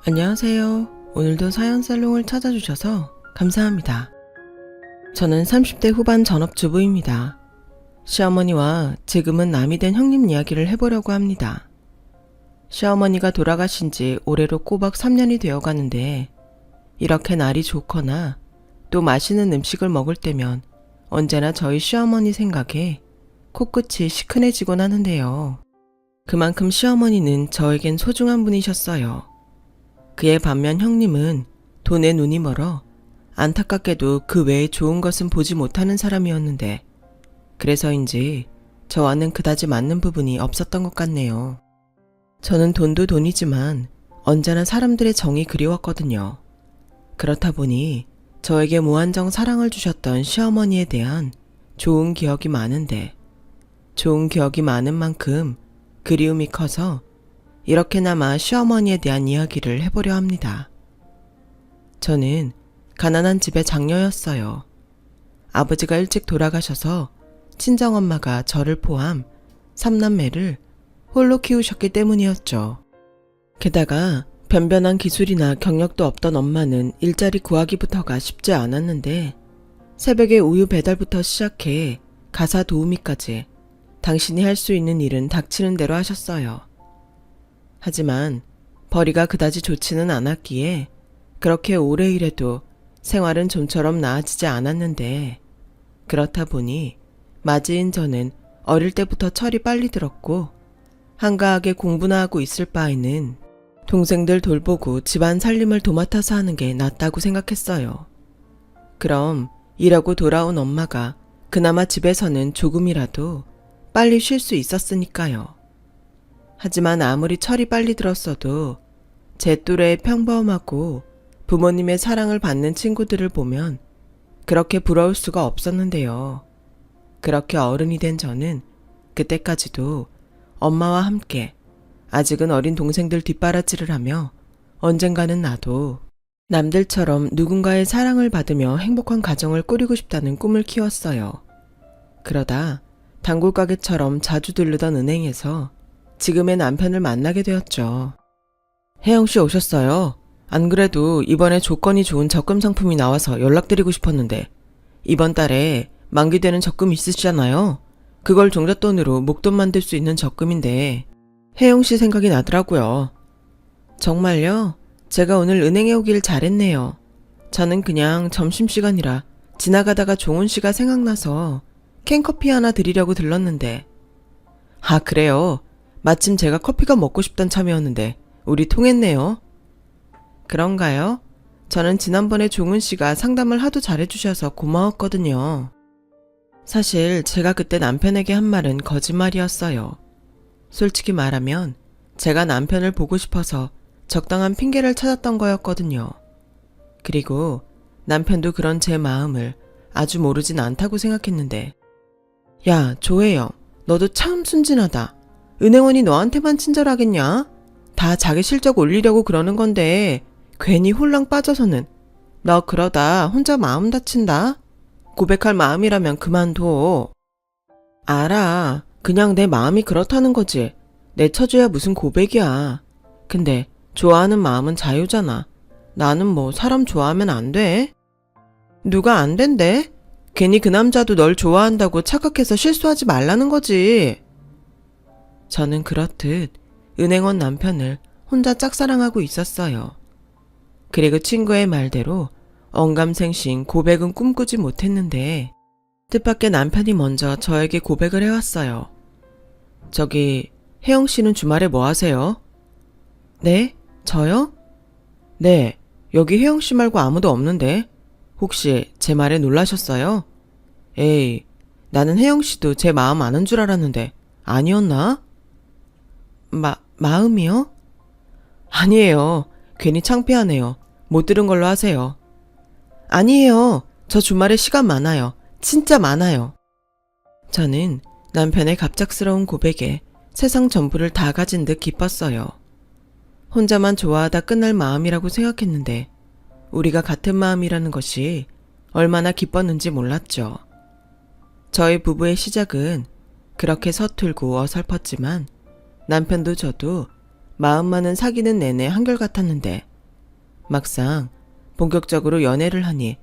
안녕하세요. 오늘도 사연살롱을 찾아주셔서 감사합니다. 저는 30대 후반 전업주부입니다. 시어머니와 지금은 남이 된 형님 이야기를 해보려고 합니다. 시어머니가 돌아가신 지 올해로 꼬박 3년이 되어 가는데 이렇게 날이 좋거나 또 맛있는 음식을 먹을 때면 언제나 저희 시어머니 생각에 코끝이 시큰해지곤 하는데요. 그만큼 시어머니는 저에겐 소중한 분이셨어요. 그에 반면 형님은 돈에 눈이 멀어 안타깝게도 그 외에 좋은 것은 보지 못하는 사람이었는데 그래서인지 저와는 그다지 맞는 부분이 없었던 것 같네요. 저는 돈도 돈이지만 언제나 사람들의 정이 그리웠거든요. 그렇다 보니 저에게 무한정 사랑을 주셨던 시어머니에 대한 좋은 기억이 많은데 좋은 기억이 많은 만큼 그리움이 커서 이렇게나마 시어머니에 대한 이야기를 해보려 합니다. 저는 가난한 집의 장녀였어요. 아버지가 일찍 돌아가셔서 친정엄마가 저를 포함 3남매를 홀로 키우셨기 때문이었죠. 게다가 변변한 기술이나 경력도 없던 엄마는 일자리 구하기부터가 쉽지 않았는데 새벽에 우유 배달부터 시작해 가사 도우미까지 당신이 할 수 있는 일은 닥치는 대로 하셨어요. 하지만 벌이가 그다지 좋지는 않았기에 그렇게 오래 일해도 생활은 좀처럼 나아지지 않았는데 그렇다 보니 맞이인 저는 어릴 때부터 철이 빨리 들었고 한가하게 공부나 하고 있을 바에는 동생들 돌보고 집안 살림을 도맡아서 하는 게 낫다고 생각했어요. 그럼 일하고 돌아온 엄마가 그나마 집에서는 조금이라도 빨리 쉴 수 있었으니까요. 하지만 아무리 철이 빨리 들었어도 제 또래의 평범하고 부모님의 사랑을 받는 친구들을 보면 그렇게 부러울 수가 없었는데요. 그렇게 어른이 된 저는 그때까지도 엄마와 함께 아직은 어린 동생들 뒷바라지를 하며 언젠가는 나도 남들처럼 누군가의 사랑을 받으며 행복한 가정을 꾸리고 싶다는 꿈을 키웠어요. 그러다 단골가게처럼 자주 들르던 은행에서 지금의 남편을 만나게 되었죠. 혜영씨 오셨어요. 안 그래도 이번에 조건이 좋은 적금 상품이 나와서 연락드리고 싶었는데 이번 달에 만기되는 적금 있으시잖아요. 그걸 종잣돈으로 목돈 만들 수 있는 적금인데 혜영씨 생각이 나더라고요. 정말요? 제가 오늘 은행에 오길 잘했네요. 저는 그냥 점심시간이라 지나가다가 종훈씨가 생각나서 캔커피 하나 드리려고 들렀는데 아 그래요? 마침 제가 커피가 먹고 싶던 참이었는데 우리 통했네요. 그런가요? 저는 지난번에 종훈 씨가 상담을 하도 잘해주셔서 고마웠거든요. 사실 제가 그때 남편에게 한 말은 거짓말이었어요. 솔직히 말하면 제가 남편을 보고 싶어서 적당한 핑계를 찾았던 거였거든요. 그리고 남편도 그런 제 마음을 아주 모르진 않다고 생각했는데 야 조혜영 너도 참 순진하다. 은행원이 너한테만 친절하겠냐? 다 자기 실적 올리려고 그러는 건데 괜히 홀랑 빠져서는 너 그러다 혼자 마음 다친다? 고백할 마음이라면 그만둬. 알아. 그냥 내 마음이 그렇다는 거지. 내 처지야 무슨 고백이야. 근데 좋아하는 마음은 자유잖아. 나는 뭐 사람 좋아하면 안 돼? 누가 안 된대? 괜히 그 남자도 널 좋아한다고 착각해서 실수하지 말라는 거지. 저는 그렇듯 은행원 남편을 혼자 짝사랑하고 있었어요. 그리고 친구의 말대로 언감생심 고백은 꿈꾸지 못했는데 뜻밖의 남편이 먼저 저에게 고백을 해왔어요. 저기 혜영씨는 주말에 뭐 하세요? 네? 저요? 네, 여기 혜영씨 말고 아무도 없는데 혹시 제 말에 놀라셨어요? 에이, 나는 혜영씨도 제 마음 아는 줄 알았는데 아니었나? 마음이요? 아니에요. 괜히 창피하네요. 못 들은 걸로 하세요. 아니에요. 저 주말에 시간 많아요. 진짜 많아요. 저는 남편의 갑작스러운 고백에 세상 전부를 다 가진 듯 기뻤어요. 혼자만 좋아하다 끝날 마음이라고 생각했는데 우리가 같은 마음이라는 것이 얼마나 기뻤는지 몰랐죠. 저희 부부의 시작은 그렇게 서툴고 어설펐지만 남편도 저도 마음만은 사귀는 내내 한결같았는데 막상 본격적으로 연애를 하니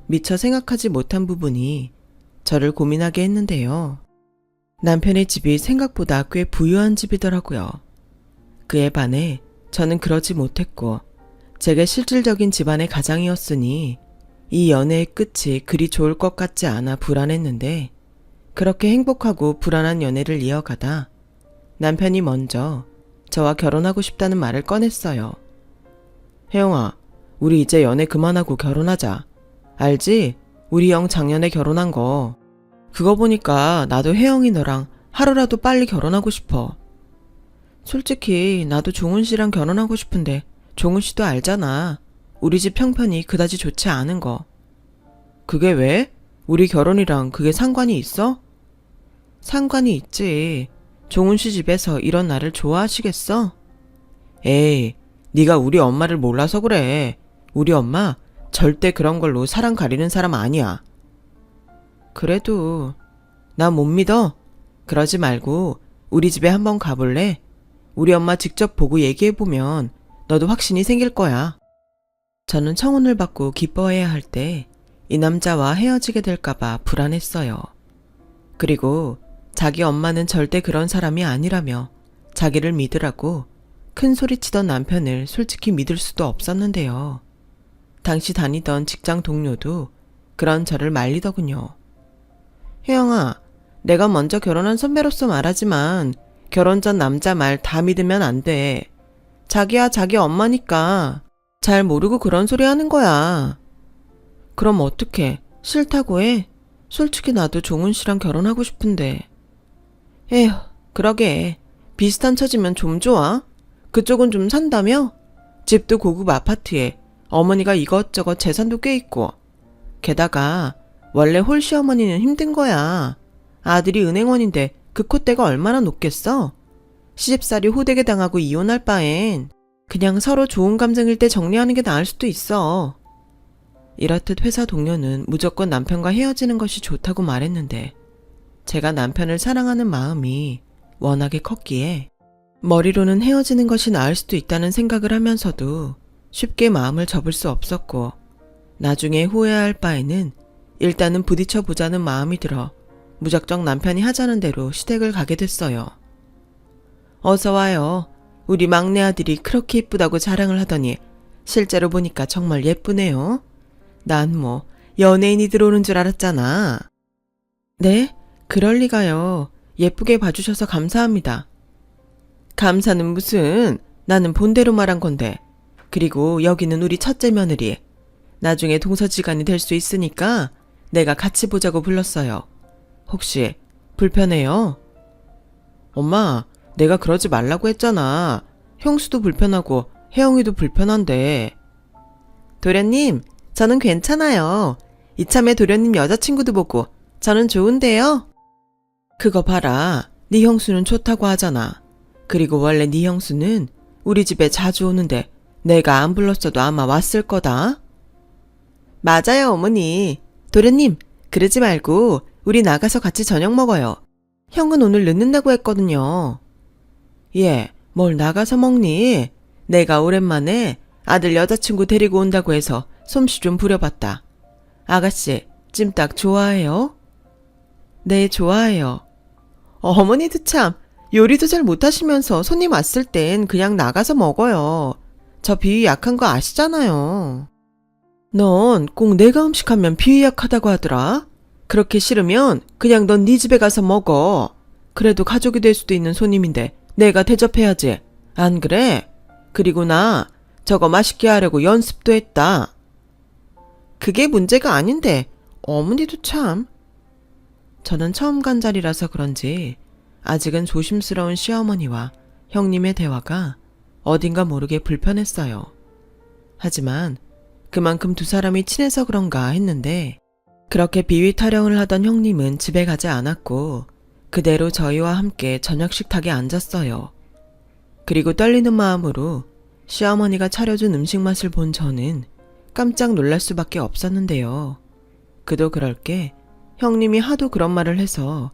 미처 생각하지 못한 부분이 저를 고민하게 했는데요. 남편의 집이 생각보다 꽤 부유한 집이더라고요. 그에 반해 저는 그러지 못했고 제가 실질적인 집안의 가장이었으니 이 연애의 끝이 그리 좋을 것 같지 않아 불안했는데 그렇게 행복하고 불안한 연애를 이어가다 남편이 먼저 저와 결혼하고 싶다는 말을 꺼냈어요. 혜영아, 우리 이제 연애 그만하고 결혼하자. 알지? 우리 형 작년에 결혼한 거. 그거 보니까 나도 혜영이 너랑 하루라도 빨리 결혼하고 싶어. 솔직히 나도 종훈 씨랑 결혼하고 싶은데 종훈 씨도 알잖아. 우리 집 형편이 그다지 좋지 않은 거. 그게 왜? 우리 결혼이랑 그게 상관이 있어? 상관이 있지. 종훈 씨 집에서 이런 나를 좋아하시겠어? 에이, 네가 우리 엄마를 몰라서 그래. 우리 엄마 절대 그런 걸로 사랑 가리는 사람 아니야. 그래도 나 못 믿어? 그러지 말고 우리 집에 한번 가볼래? 우리 엄마 직접 보고 얘기해보면 너도 확신이 생길 거야. 저는 청혼을 받고 기뻐해야 할 때 이 남자와 헤어지게 될까봐 불안했어요. 그리고 자기 엄마는 절대 그런 사람이 아니라며 자기를 믿으라고 큰 소리치던 남편을 솔직히 믿을 수도 없었는데요. 당시 다니던 직장 동료도 그런 저를 말리더군요. 혜영아, 내가 먼저 결혼한 선배로서 말하지만 결혼 전 남자 말 다 믿으면 안 돼. 자기야 자기 엄마니까 잘 모르고 그런 소리 하는 거야. 그럼 어떡해? 싫다고 해? 솔직히 나도 종훈 씨랑 결혼하고 싶은데. 에휴, 그러게. 비슷한 처지면 좀 좋아? 그쪽은 좀 산다며? 집도 고급 아파트에 어머니가 이것저것 재산도 꽤 있고. 게다가 원래 홀시어머니는 힘든 거야. 아들이 은행원인데 그 콧대가 얼마나 높겠어? 시집살이 호되게 당하고 이혼할 바엔 그냥 서로 좋은 감정일 때 정리하는 게 나을 수도 있어. 이렇듯 회사 동료는 무조건 남편과 헤어지는 것이 좋다고 말했는데 제가 남편을 사랑하는 마음이 워낙에 컸기에 머리로는 헤어지는 것이 나을 수도 있다는 생각을 하면서도 쉽게 마음을 접을 수 없었고 나중에 후회할 바에는 일단은 부딪혀 보자는 마음이 들어 무작정 남편이 하자는 대로 시댁을 가게 됐어요. 어서 와요. 우리 막내 아들이 그렇게 예쁘다고 자랑을 하더니 실제로 보니까 정말 예쁘네요. 난 뭐 연예인이 들어오는 줄 알았잖아. 네? 그럴 리가요. 예쁘게 봐주셔서 감사합니다. 감사는 무슨, 나는 본대로 말한 건데. 그리고 여기는 우리 첫째 며느리. 나중에 동서지간이 될 수 있으니까 내가 같이 보자고 불렀어요. 혹시 불편해요? 엄마, 내가 그러지 말라고 했잖아. 형수도 불편하고 혜영이도 불편한데. 도련님, 저는 괜찮아요. 이참에 도련님 여자친구도 보고 저는 좋은데요. 그거 봐라. 네 형수는 좋다고 하잖아. 그리고 원래 네 형수는 우리 집에 자주 오는데 내가 안 불렀어도 아마 왔을 거다. 맞아요, 어머니. 도련님, 그러지 말고 우리 나가서 같이 저녁 먹어요. 형은 오늘 늦는다고 했거든요. 예, 뭘 나가서 먹니? 내가 오랜만에 아들 여자친구 데리고 온다고 해서 솜씨 좀 부려봤다. 아가씨, 찜닭 좋아해요? 네, 좋아해요. 어머니도 참, 요리도 잘 못하시면서 손님 왔을 땐 그냥 나가서 먹어요. 저 비위 약한 거 아시잖아요. 넌 꼭 내가 음식하면 비위 약하다고 하더라. 그렇게 싫으면 그냥 넌 네 집에 가서 먹어. 그래도 가족이 될 수도 있는 손님인데 내가 대접해야지. 안 그래? 그리고 나 저거 맛있게 하려고 연습도 했다. 그게 문제가 아닌데 어머니도 참. 저는 처음 간 자리라서 그런지 아직은 조심스러운 시어머니와 형님의 대화가 어딘가 모르게 불편했어요. 하지만 그만큼 두 사람이 친해서 그런가 했는데 그렇게 비위 타령을 하던 형님은 집에 가지 않았고 그대로 저희와 함께 저녁 식탁에 앉았어요. 그리고 떨리는 마음으로 시어머니가 차려준 음식 맛을 본 저는 깜짝 놀랄 수밖에 없었는데요. 그도 그럴 게 형님이 하도 그런 말을 해서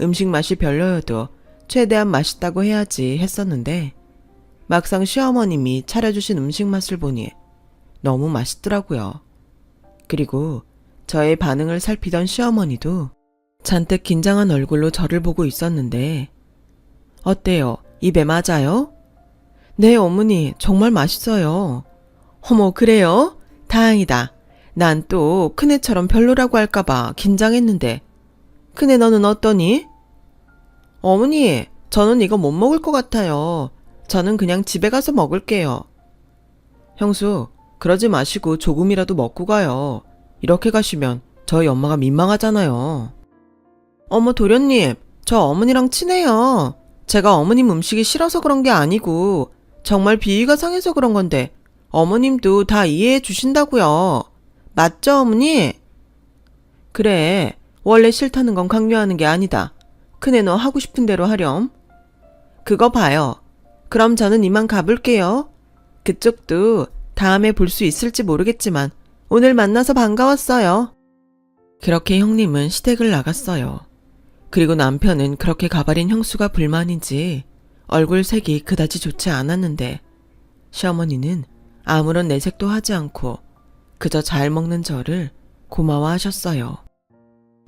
음식 맛이 별로여도 최대한 맛있다고 해야지 했었는데 막상 시어머님이 차려주신 음식 맛을 보니 너무 맛있더라고요. 그리고 저의 반응을 살피던 시어머니도 잔뜩 긴장한 얼굴로 저를 보고 있었는데 어때요? 입에 맞아요? 네, 어머니, 정말 맛있어요. 어머, 그래요? 다행이다. 난 또 큰애처럼 별로라고 할까봐 긴장했는데. 큰애 너는 어떠니? 어머니, 저는 이거 못 먹을 것 같아요. 저는 그냥 집에 가서 먹을게요. 형수, 그러지 마시고 조금이라도 먹고 가요. 이렇게 가시면 저희 엄마가 민망하잖아요. 어머, 도련님, 저 어머니랑 친해요. 제가 어머님 음식이 싫어서 그런 게 아니고 정말 비위가 상해서 그런 건데 어머님도 다 이해해 주신다고요. 맞죠, 어머니? 그래, 원래 싫다는 건 강요하는 게 아니다. 큰애 너 하고 싶은 대로 하렴. 그거 봐요. 그럼 저는 이만 가볼게요. 그쪽도 다음에 볼 수 있을지 모르겠지만 오늘 만나서 반가웠어요. 그렇게 형님은 시댁을 나갔어요. 그리고 남편은 그렇게 가버린 형수가 불만인지 얼굴 색이 그다지 좋지 않았는데 시어머니는 아무런 내색도 하지 않고 그저 잘 먹는 저를 고마워하셨어요.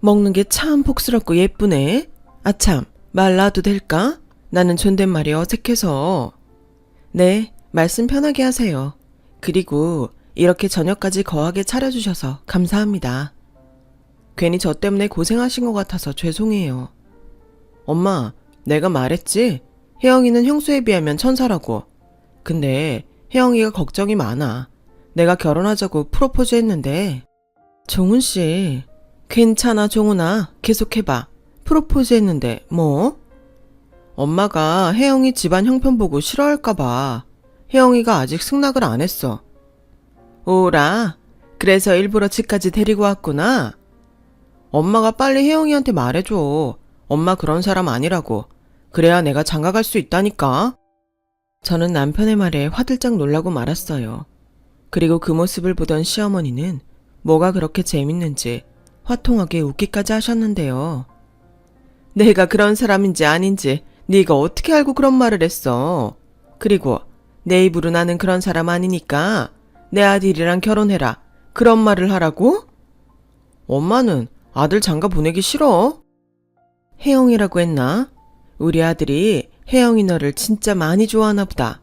먹는 게 참 복스럽고 예쁘네. 아참, 말 놔도 될까? 나는 존댓말이 어색해서. 네, 말씀 편하게 하세요. 그리고 이렇게 저녁까지 거하게 차려주셔서 감사합니다. 괜히 저 때문에 고생하신 것 같아서 죄송해요. 엄마, 내가 말했지? 혜영이는 형수에 비하면 천사라고. 근데 혜영이가 걱정이 많아. 내가 결혼하자고 프로포즈 했는데. 종훈씨, 괜찮아 종훈아. 계속해봐. 프로포즈 했는데 뭐? 엄마가 혜영이 집안 형편 보고 싫어할까봐. 혜영이가 아직 승낙을 안 했어. 오라, 그래서 일부러 집까지 데리고 왔구나. 엄마가 빨리 혜영이한테 말해줘. 엄마 그런 사람 아니라고. 그래야 내가 장가갈 수 있다니까. 저는 남편의 말에 화들짝 놀라고 말았어요. 그리고 그 모습을 보던 시어머니는 뭐가 그렇게 재밌는지 화통하게 웃기까지 하셨는데요. 내가 그런 사람인지 아닌지 네가 어떻게 알고 그런 말을 했어. 그리고 내 입으로 나는 그런 사람 아니니까 내 아들이랑 결혼해라. 그런 말을 하라고? 엄마는 아들 장가 보내기 싫어. 혜영이라고 했나? 우리 아들이 혜영이 너를 진짜 많이 좋아하나 보다.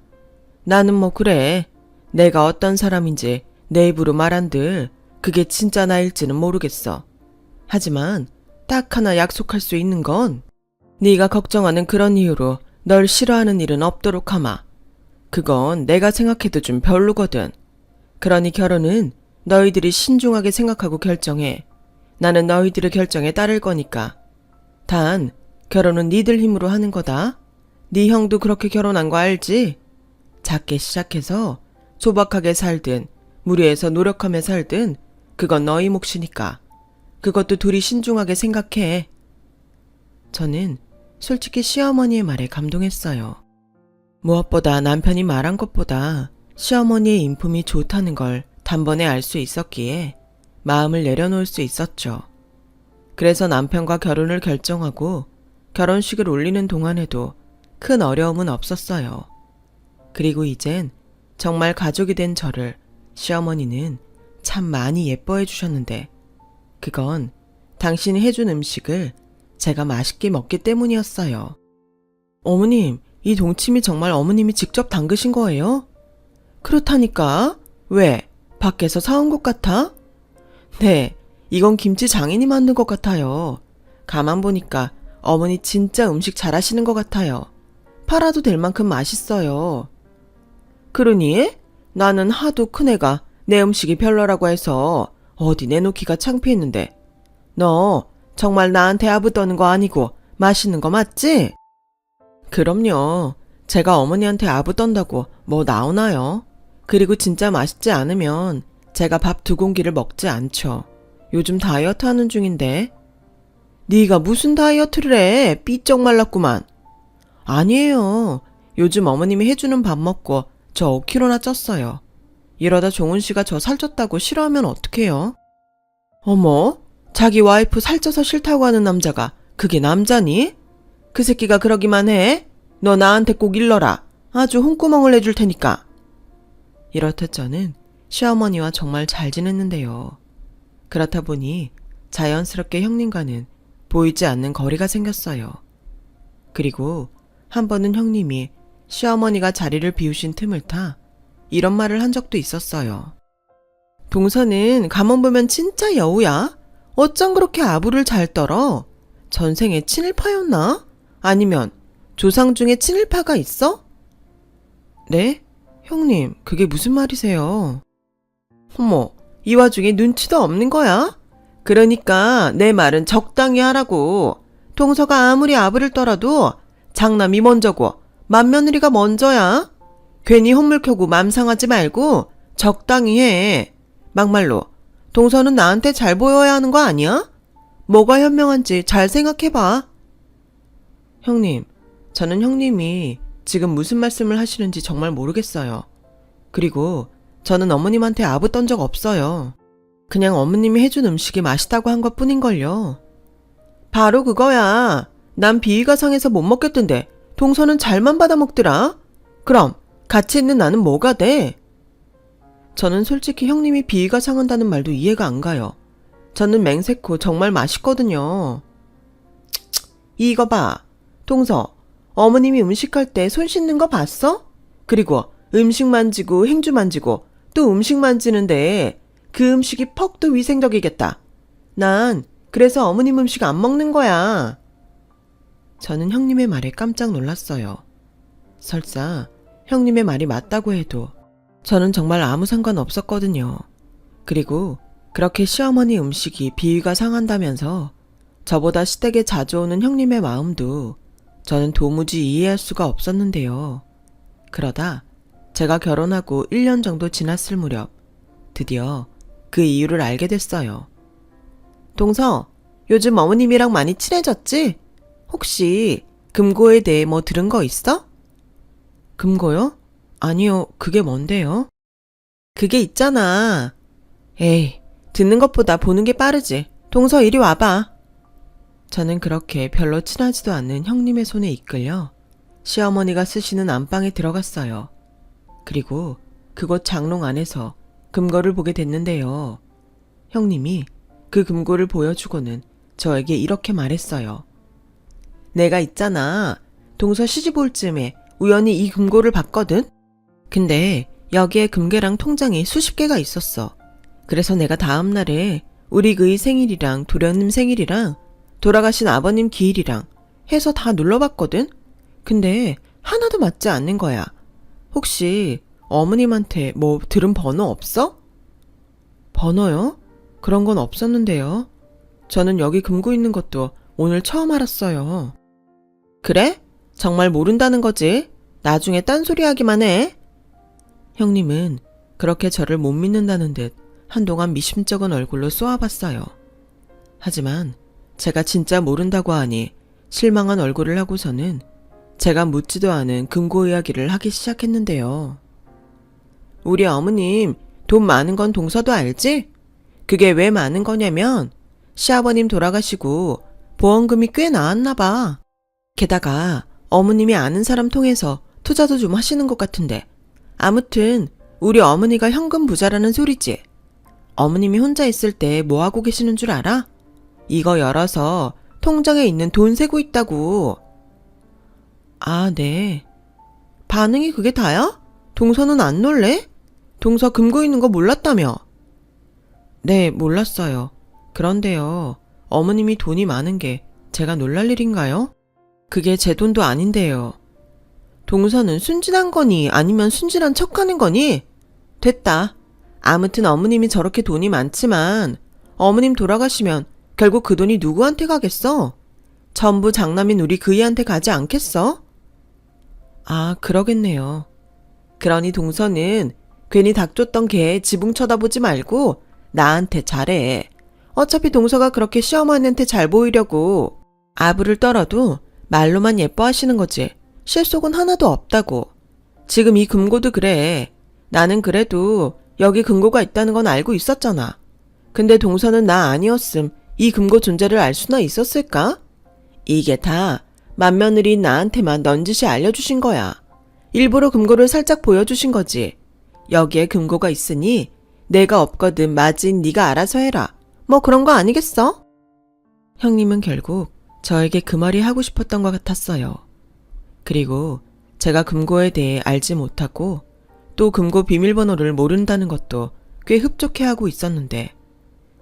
나는 뭐 그래. 내가 어떤 사람인지 내 입으로 말한들 그게 진짜 나일지는 모르겠어. 하지만 딱 하나 약속할 수 있는 건 네가 걱정하는 그런 이유로 널 싫어하는 일은 없도록 하마. 그건 내가 생각해도 좀 별로거든. 그러니 결혼은 너희들이 신중하게 생각하고 결정해. 나는 너희들의 결정에 따를 거니까. 단 결혼은 니들 힘으로 하는 거다. 네 형도 그렇게 결혼한 거 알지? 작게 시작해서 소박하게 살든 무리해서 노력하며 살든 그건 너희 몫이니까. 그것도 둘이 신중하게 생각해. 저는 솔직히 시어머니의 말에 감동했어요. 무엇보다 남편이 말한 것보다 시어머니의 인품이 좋다는 걸 단번에 알 수 있었기에 마음을 내려놓을 수 있었죠. 그래서 남편과 결혼을 결정하고 결혼식을 올리는 동안에도 큰 어려움은 없었어요. 그리고 이젠 정말 가족이 된 저를 시어머니는 참 많이 예뻐해 주셨는데 그건 당신이 해준 음식을 제가 맛있게 먹기 때문이었어요. 어머님, 이 동치미 정말 어머님이 직접 담그신 거예요? 그렇다니까. 왜? 밖에서 사온 것 같아? 네, 이건 김치 장인이 만든 것 같아요. 가만 보니까 어머니 진짜 음식 잘하시는 것 같아요. 팔아도 될 만큼 맛있어요. 그러니? 나는 하도 큰애가 내 음식이 별로라고 해서 어디 내놓기가 창피했는데 너 정말 나한테 아부 떠는 거 아니고 맛있는 거 맞지? 그럼요. 제가 어머니한테 아부 떤다고 뭐 나오나요? 그리고 진짜 맛있지 않으면 제가 밥 2공기를 먹지 않죠. 요즘 다이어트 하는 중인데. 네가 무슨 다이어트를 해? 삐쩍 말랐구만. 아니에요. 요즘 어머님이 해주는 밥 먹고 저 5kg나 쪘어요. 이러다 종훈 씨가 저 살쪘다고 싫어하면 어떡해요? 어머, 자기 와이프 살쪄서 싫다고 하는 남자가 그게 남자니? 그 새끼가 그러기만 해? 너 나한테 꼭 일러라. 아주 홍구멍을 내줄 테니까. 이렇듯 저는 시어머니와 정말 잘 지냈는데요. 그렇다 보니 자연스럽게 형님과는 보이지 않는 거리가 생겼어요. 그리고 한 번은 형님이 시어머니가 자리를 비우신 틈을 타 이런 말을 한 적도 있었어요. 동서는 가만 보면 진짜 여우야? 어쩜 그렇게 아부를 잘 떨어? 전생에 친일파였나? 아니면 조상 중에 친일파가 있어? 네? 형님, 그게 무슨 말이세요? 어머, 이 와중에 눈치도 없는 거야? 그러니까 내 말은 적당히 하라고. 동서가 아무리 아부를 떨어도 장남이 먼저고 맏며느리가 먼저야. 괜히 헛물 켜고 맘 상하지 말고 적당히 해. 막말로 동서는 나한테 잘 보여야 하는 거 아니야? 뭐가 현명한지 잘 생각해봐. 형님, 저는 형님이 지금 무슨 말씀을 하시는지 정말 모르겠어요. 그리고 저는 어머님한테 아부 떤 적 없어요. 그냥 어머님이 해준 음식이 맛있다고 한 것뿐인걸요. 바로 그거야. 난 비위가 상해서 못 먹겠던데 동서는 잘만 받아 먹더라. 그럼 같이 있는 나는 뭐가 돼? 저는 솔직히 형님이 비위가 상한다는 말도 이해가 안 가요. 저는 맹세코 정말 맛있거든요. 이거 봐. 동서, 어머님이 음식할 때 손 씻는 거 봤어? 그리고 음식 만지고 행주 만지고 또 음식 만지는데 그 음식이 퍽도 위생적이겠다. 난 그래서 어머님 음식 안 먹는 거야. 저는 형님의 말에 깜짝 놀랐어요. 설사 형님의 말이 맞다고 해도 저는 정말 아무 상관 없었거든요. 그리고 그렇게 시어머니 음식이 비위가 상한다면서 저보다 시댁에 자주 오는 형님의 마음도 저는 도무지 이해할 수가 없었는데요. 그러다 제가 결혼하고 1년 정도 지났을 무렵 드디어 그 이유를 알게 됐어요. 동서, 요즘 어머님이랑 많이 친해졌지? 혹시 금고에 대해 뭐 들은 거 있어? 금고요? 아니요, 그게 뭔데요? 그게 있잖아. 에이, 듣는 것보다 보는 게 빠르지. 동서 이리 와봐. 저는 그렇게 별로 친하지도 않는 형님의 손에 이끌려 시어머니가 쓰시는 안방에 들어갔어요. 그리고 그곳 장롱 안에서 금고를 보게 됐는데요. 형님이 그 금고를 보여주고는 저에게 이렇게 말했어요. 내가 있잖아. 동서 시집 올 쯤에 우연히 이 금고를 봤거든? 근데 여기에 금괴랑 통장이 수십 개가 있었어. 그래서 내가 다음날에 우리 그의 생일이랑 도련님 생일이랑 돌아가신 아버님 기일이랑 해서 다 눌러봤거든? 근데 하나도 맞지 않는 거야. 혹시 어머님한테 뭐 들은 번호 없어? 번호요? 그런 건 없었는데요. 저는 여기 금고 있는 것도 오늘 처음 알았어요. 그래? 정말 모른다는 거지? 나중에 딴소리 하기만 해. 형님은 그렇게 저를 못 믿는다는 듯 한동안 미심쩍은 얼굴로 쏘아봤어요. 하지만 제가 진짜 모른다고 하니 실망한 얼굴을 하고서는 제가 묻지도 않은 금고 이야기를 하기 시작했는데요. 우리 어머님 돈 많은 건 동서도 알지? 그게 왜 많은 거냐면 시아버님 돌아가시고 보험금이 꽤 나왔나 봐. 게다가 어머님이 아는 사람 통해서 투자도 좀 하시는 것 같은데 아무튼 우리 어머니가 현금 부자라는 소리지. 어머님이 혼자 있을 때 뭐 하고 계시는 줄 알아? 이거 열어서 통장에 있는 돈 세고 있다고. 아, 네. 반응이 그게 다야? 동서는 안 놀래? 동서 금고 있는 거 몰랐다며? 네, 몰랐어요. 그런데요, 어머님이 돈이 많은 게 제가 놀랄 일인가요? 그게 제 돈도 아닌데요. 동서는 순진한 거니 아니면 순진한 척하는 거니? 됐다. 아무튼 어머님이 저렇게 돈이 많지만 어머님 돌아가시면 결국 그 돈이 누구한테 가겠어? 전부 장남인 우리 그이한테 가지 않겠어? 아, 그러겠네요. 그러니 동서는 괜히 닥쳤던 개 지붕 쳐다보지 말고 나한테 잘해. 어차피 동서가 그렇게 시어머니한테 잘 보이려고 아부를 떨어도 말로만 예뻐하시는 거지 실속은 하나도 없다고. 지금 이 금고도 그래. 나는 그래도 여기 금고가 있다는 건 알고 있었잖아. 근데 동서는 나 아니었음 이 금고 존재를 알 수나 있었을까? 이게 다 맏며느리인 나한테만 넌지시 알려주신 거야. 일부러 금고를 살짝 보여주신 거지. 여기에 금고가 있으니 내가 없거든 마진 네가 알아서 해라. 뭐 그런 거 아니겠어? 형님은 결국 저에게 그 말이 하고 싶었던 것 같았어요. 그리고 제가 금고에 대해 알지 못하고 또 금고 비밀번호를 모른다는 것도 꽤 흡족해하고 있었는데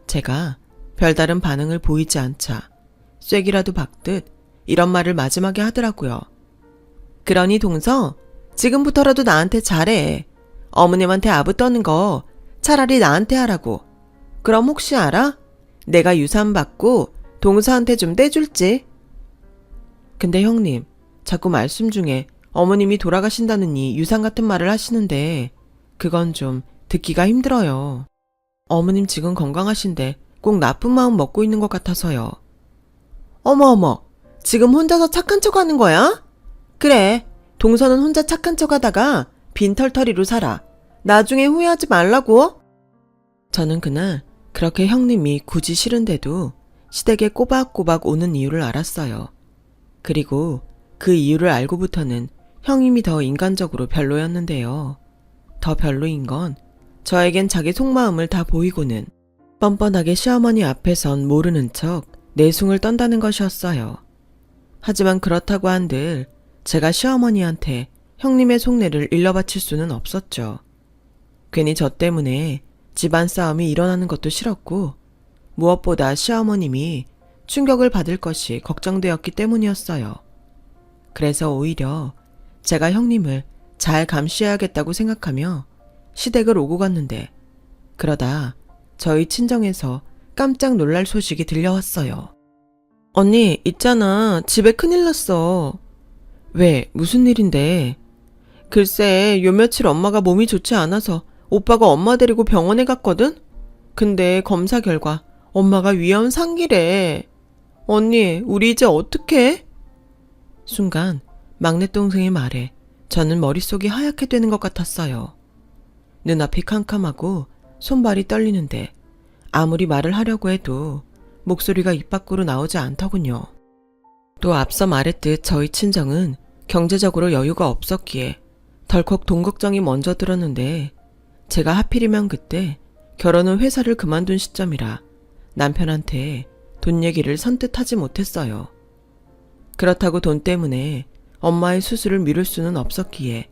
제가 별다른 반응을 보이지 않자 쐐기라도 박듯 이런 말을 마지막에 하더라고요. 그러니 동서 지금부터라도 나한테 잘해. 어머님한테 아부 떠는 거 차라리 나한테 하라고. 그럼 혹시 알아? 내가 유산 받고 동서한테 좀 떼줄지. 근데 형님, 자꾸 말씀 중에 어머님이 돌아가신다느니 유산 같은 말을 하시는데 그건 좀 듣기가 힘들어요. 어머님 지금 건강하신데 꼭 나쁜 마음 먹고 있는 것 같아서요. 어머, 지금 혼자서 착한 척 하는 거야? 그래, 동서는 혼자 착한 척 하다가 빈털터리로 살아. 나중에 후회하지 말라고. 저는 그날 그렇게 형님이 굳이 싫은데도 시댁에 꼬박꼬박 오는 이유를 알았어요. 그리고 그 이유를 알고부터는 형님이 더 인간적으로 별로였는데요. 더 별로인 건 저에겐 자기 속마음을 다 보이고는 뻔뻔하게 시어머니 앞에선 모르는 척 내숭을 떤다는 것이었어요. 하지만 그렇다고 한들 제가 시어머니한테 형님의 속내를 일러바칠 수는 없었죠. 괜히 저 때문에 집안 싸움이 일어나는 것도 싫었고 무엇보다 시어머님이 충격을 받을 것이 걱정되었기 때문이었어요. 그래서 오히려 제가 형님을 잘 감시해야겠다고 생각하며 시댁을 오고 갔는데 그러다 저희 친정에서 깜짝 놀랄 소식이 들려왔어요. 언니, 있잖아. 집에 큰일 났어. 왜? 무슨 일인데? 글쎄, 요 며칠 엄마가 몸이 좋지 않아서 오빠가 엄마 데리고 병원에 갔거든? 근데 검사 결과 엄마가 위암 상기래. 언니, 우리 이제 어떡해? 순간 막내 동생의 말에 저는 머릿속이 하얗게 되는 것 같았어요. 눈앞이 캄캄하고 손발이 떨리는데 아무리 말을 하려고 해도 목소리가 입 밖으로 나오지 않더군요. 또 앞서 말했듯 저희 친정은 경제적으로 여유가 없었기에 덜컥 돈 걱정이 먼저 들었는데 제가 하필이면 그때 결혼 후 회사를 그만둔 시점이라 남편한테 돈 얘기를 선뜻 하지 못했어요. 그렇다고 돈 때문에 엄마의 수술을 미룰 수는 없었기에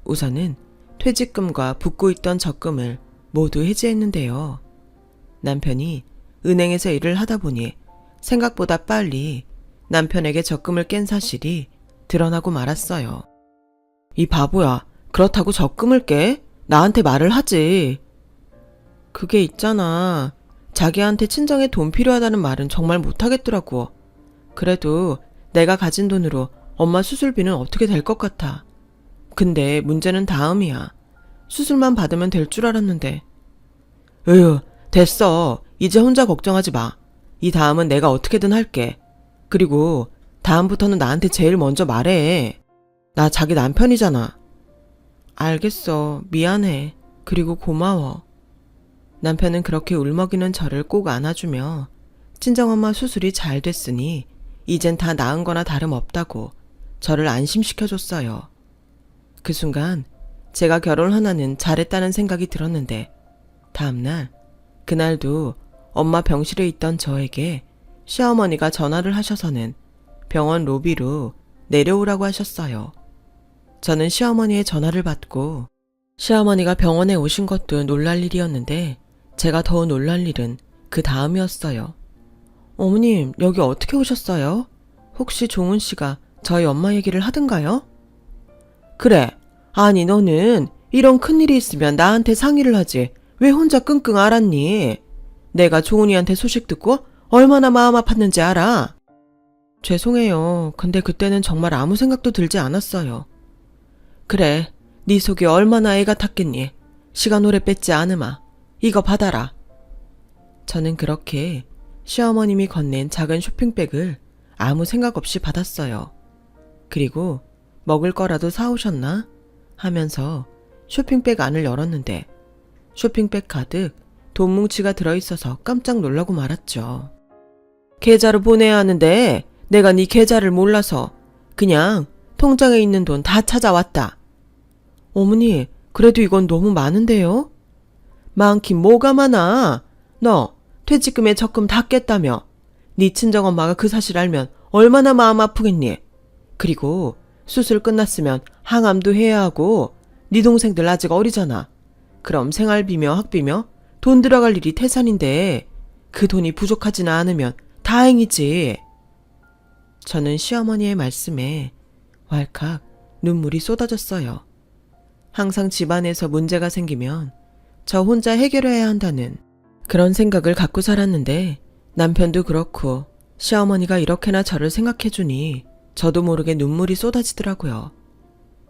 우선은 퇴직금과 붙고 있던 적금을 모두 해지했는데요. 남편이 은행에서 일을 하다 보니 생각보다 빨리 남편에게 적금을 깬 사실이 드러나고 말았어요. 이 바보야, 그렇다고 적금을 깨? 나한테 말을 하지. 그게 있잖아. 자기한테 친정에 돈 필요하다는 말은 정말 못하겠더라고. 그래도 내가 가진 돈으로 엄마 수술비는 어떻게 될 것 같아. 근데 문제는 다음이야. 수술만 받으면 될 줄 알았는데. 됐어. 이제 혼자 걱정하지 마. 이 다음은 내가 어떻게든 할게. 그리고 다음부터는 나한테 제일 먼저 말해. 나 자기 남편이잖아. 알겠어. 미안해. 그리고 고마워. 남편은 그렇게 울먹이는 저를 꼭 안아주며 친정엄마 수술이 잘 됐으니 이젠 다 나은 거나 다름없다고 저를 안심시켜줬어요. 그 순간 제가 결혼 하나는 잘했다는 생각이 들었는데 다음날 그날도 엄마 병실에 있던 저에게 시어머니가 전화를 하셔서는 병원 로비로 내려오라고 하셨어요. 저는 시어머니의 전화를 받고 시어머니가 병원에 오신 것도 놀랄 일이었는데 제가 더 놀랄 일은 그 다음이었어요. 어머님, 여기 어떻게 오셨어요? 혹시 종훈 씨가 저희 엄마 얘기를 하던가요? 그래. 아니 너는 이런 큰일이 있으면 나한테 상의를 하지. 왜 혼자 끙끙 앓았니? 내가 종훈이한테 소식 듣고 얼마나 마음 아팠는지 알아? 죄송해요. 근데 그때는 정말 아무 생각도 들지 않았어요. 그래. 네 속이 얼마나 애가 탔겠니? 시간 오래 뺐지 않으마. 이거 받아라. 저는 그렇게 시어머님이 건넨 작은 쇼핑백을 아무 생각 없이 받았어요. 그리고 먹을 거라도 사오셨나? 하면서 쇼핑백 안을 열었는데 쇼핑백 가득 돈 뭉치가 들어있어서 깜짝 놀라고 말았죠. 계좌로 보내야 하는데 내가 네 계좌를 몰라서 그냥 통장에 있는 돈 다 찾아왔다. 어머니, 그래도 이건 너무 많은데요? 많긴 뭐가 많아. 너 퇴직금에 적금 다 깼다며. 네 친정엄마가 그 사실 알면 얼마나 마음 아프겠니? 그리고 수술 끝났으면 항암도 해야 하고 네 동생들 아직 어리잖아. 그럼 생활비며 학비며 돈 들어갈 일이 태산인데 그 돈이 부족하지는 않으면 다행이지. 저는 시어머니의 말씀에 왈칵 눈물이 쏟아졌어요. 항상 집안에서 문제가 생기면 저 혼자 해결해야 한다는 그런 생각을 갖고 살았는데 남편도 그렇고 시어머니가 이렇게나 저를 생각해주니 저도 모르게 눈물이 쏟아지더라고요.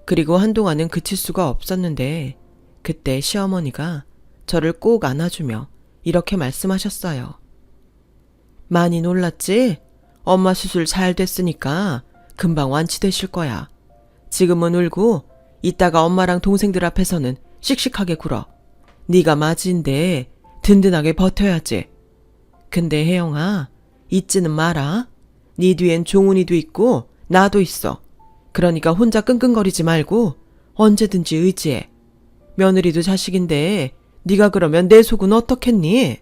그리고 한동안은 그칠 수가 없었는데 그때 시어머니가 저를 꼭 안아주며 이렇게 말씀하셨어요. 많이 놀랐지? 엄마 수술 잘 됐으니까 금방 완치되실 거야. 지금은 울고 이따가 엄마랑 동생들 앞에서는 씩씩하게 굴어. 네가 맞이인데 든든하게 버텨야지. 근데 혜영아, 잊지는 마라. 네 뒤엔 종훈이도 있고 나도 있어. 그러니까 혼자 끙끙거리지 말고 언제든지 의지해. 며느리도 자식인데 네가 그러면 내 속은 어떻겠니?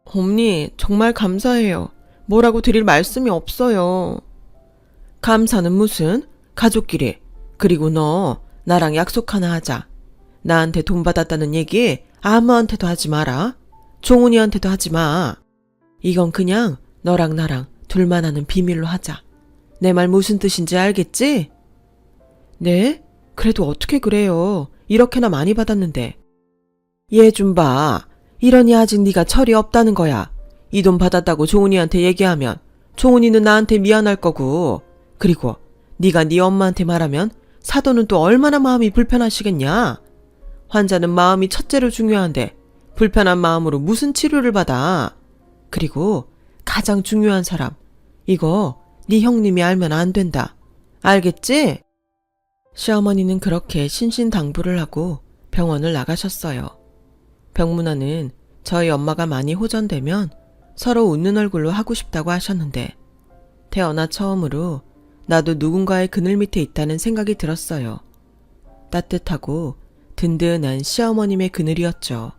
언니, 정말 감사해요. 뭐라고 드릴 말씀이 없어요. 감사는 무슨? 가족끼리. 그리고 너 나랑 약속 하나 하자. 나한테 돈 받았다는 얘기 아무한테도 하지 마라. 종훈이한테도 하지 마. 이건 그냥 너랑 나랑 둘만 아는 비밀로 하자. 내 말 무슨 뜻인지 알겠지? 네? 그래도 어떻게 그래요. 이렇게나 많이 받았는데. 얘 좀 봐. 이러니 아직 네가 철이 없다는 거야. 이 돈 받았다고 종훈이한테 얘기하면 종훈이는 나한테 미안할 거고, 그리고 네가 네 엄마한테 말하면 사돈은 또 얼마나 마음이 불편하시겠냐. 환자는 마음이 첫째로 중요한데 불편한 마음으로 무슨 치료를 받아. 그리고 가장 중요한 사람, 이거 네 형님이 알면 안 된다. 알겠지? 시어머니는 그렇게 신신당부를 하고 병원을 나가셨어요. 병문안은 저희 엄마가 많이 호전되면 서로 웃는 얼굴로 하고 싶다고 하셨는데 태어나 처음으로 나도 누군가의 그늘 밑에 있다는 생각이 들었어요. 따뜻하고 든든한 시어머님의 그늘이었죠.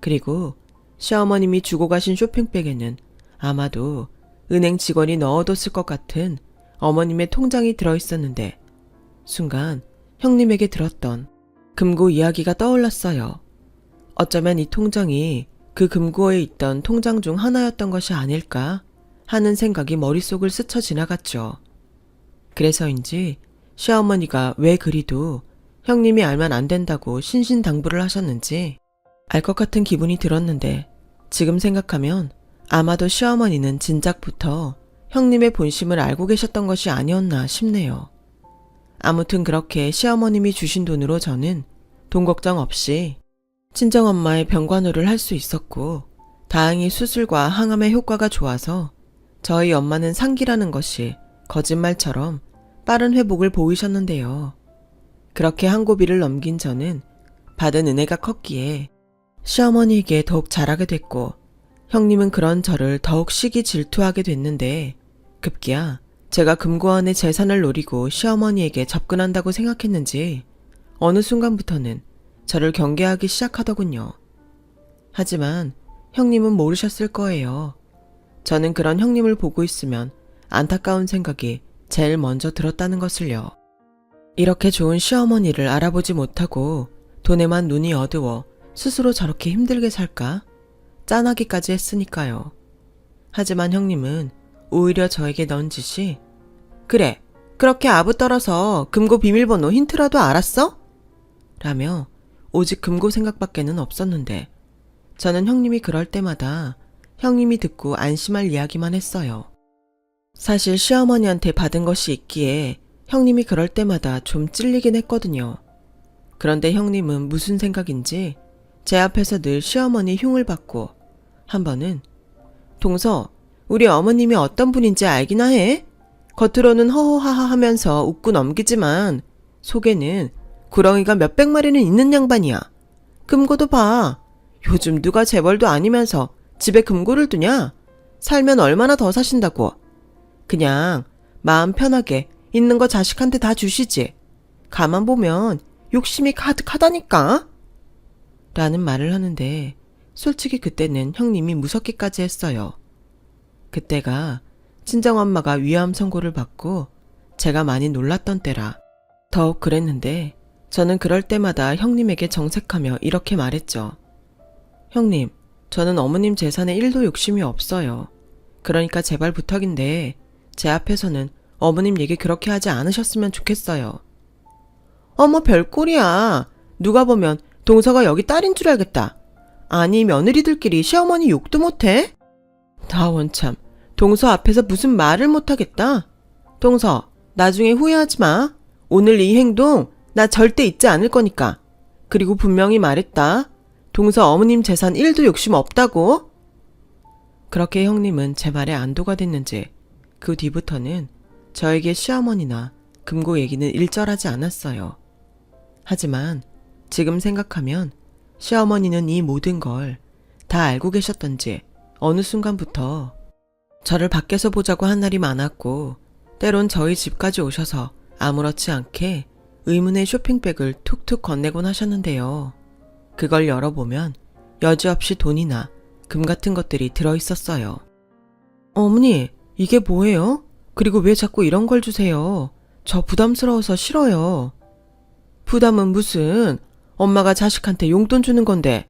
그리고 시어머님이 주고 가신 쇼핑백에는 아마도 은행 직원이 넣어뒀을 것 같은 어머님의 통장이 들어있었는데 순간 형님에게 들었던 금고 이야기가 떠올랐어요. 어쩌면 이 통장이 그 금고에 있던 통장 중 하나였던 것이 아닐까 하는 생각이 머릿속을 스쳐 지나갔죠. 그래서인지 시어머니가 왜 그리도 형님이 알면 안 된다고 신신당부를 하셨는지 알 것 같은 기분이 들었는데 지금 생각하면 아마도 시어머니는 진작부터 형님의 본심을 알고 계셨던 것이 아니었나 싶네요. 아무튼 그렇게 시어머님이 주신 돈으로 저는 돈 걱정 없이 친정엄마의 병관호를 할 수 있었고 다행히 수술과 항암의 효과가 좋아서 저희 엄마는 상기라는 것이 거짓말처럼 빠른 회복을 보이셨는데요. 그렇게 한 고비를 넘긴 저는 받은 은혜가 컸기에 시어머니에게 더욱 잘하게 됐고 형님은 그런 저를 더욱 시기 질투하게 됐는데 급기야 제가 금고 안의 재산을 노리고 시어머니에게 접근한다고 생각했는지 어느 순간부터는 저를 경계하기 시작하더군요. 하지만 형님은 모르셨을 거예요. 저는 그런 형님을 보고 있으면 안타까운 생각이 제일 먼저 들었다는 것을요. 이렇게 좋은 시어머니를 알아보지 못하고 돈에만 눈이 어두워 스스로 저렇게 힘들게 살까? 짠하기까지 했으니까요. 하지만 형님은 오히려 저에게 넌지시 그래, 그렇게 아부 떨어서 금고 비밀번호 힌트라도 알았어? 라며 오직 금고 생각밖에는 없었는데 저는 형님이 그럴 때마다 형님이 듣고 안심할 이야기만 했어요. 사실 시어머니한테 받은 것이 있기에 형님이 그럴 때마다 좀 찔리긴 했거든요. 그런데 형님은 무슨 생각인지 제 앞에서 늘 시어머니 흉을 받고 한 번은 동서, 우리 어머님이 어떤 분인지 알기나 해? 겉으로는 허허하하 하면서 웃고 넘기지만 속에는 구렁이가 몇백 마리는 있는 양반이야. 금고도 봐. 요즘 누가 재벌도 아니면서 집에 금고를 두냐? 살면 얼마나 더 사신다고. 그냥 마음 편하게 있는 거 자식한테 다 주시지. 가만 보면 욕심이 가득하다니까. 라는 말을 하는데 솔직히 그때는 형님이 무섭기까지 했어요. 그때가 친정엄마가 위암 선고를 받고 제가 많이 놀랐던 때라 더욱 그랬는데 저는 그럴 때마다 형님에게 정색하며 이렇게 말했죠. 형님, 저는 어머님 재산에 1도 욕심이 없어요. 그러니까 제발 부탁인데 제 앞에서는 어머님 얘기 그렇게 하지 않으셨으면 좋겠어요. 어머 별꼴이야. 누가 보면 동서가 여기 딸인 줄 알겠다. 아니 며느리들끼리 시어머니 욕도 못해? 나 원참 동서 앞에서 무슨 말을 못하겠다. 동서 나중에 후회하지 마. 오늘 이 행동 나 절대 잊지 않을 거니까. 그리고 분명히 말했다. 동서 어머님 재산 1도 욕심 없다고. 그렇게 형님은 제 말에 안도가 됐는지 그 뒤부터는 저에게 시어머니나 금고 얘기는 일절하지 않았어요. 하지만 지금 생각하면 시어머니는 이 모든 걸 다 알고 계셨던지 어느 순간부터 저를 밖에서 보자고 한 날이 많았고 때론 저희 집까지 오셔서 아무렇지 않게 의문의 쇼핑백을 툭툭 건네곤 하셨는데요. 그걸 열어보면 여지없이 돈이나 금 같은 것들이 들어있었어요. 어머니, 이게 뭐예요? 그리고 왜 자꾸 이런 걸 주세요? 저 부담스러워서 싫어요. 부담은 무슨, 엄마가 자식한테 용돈 주는 건데.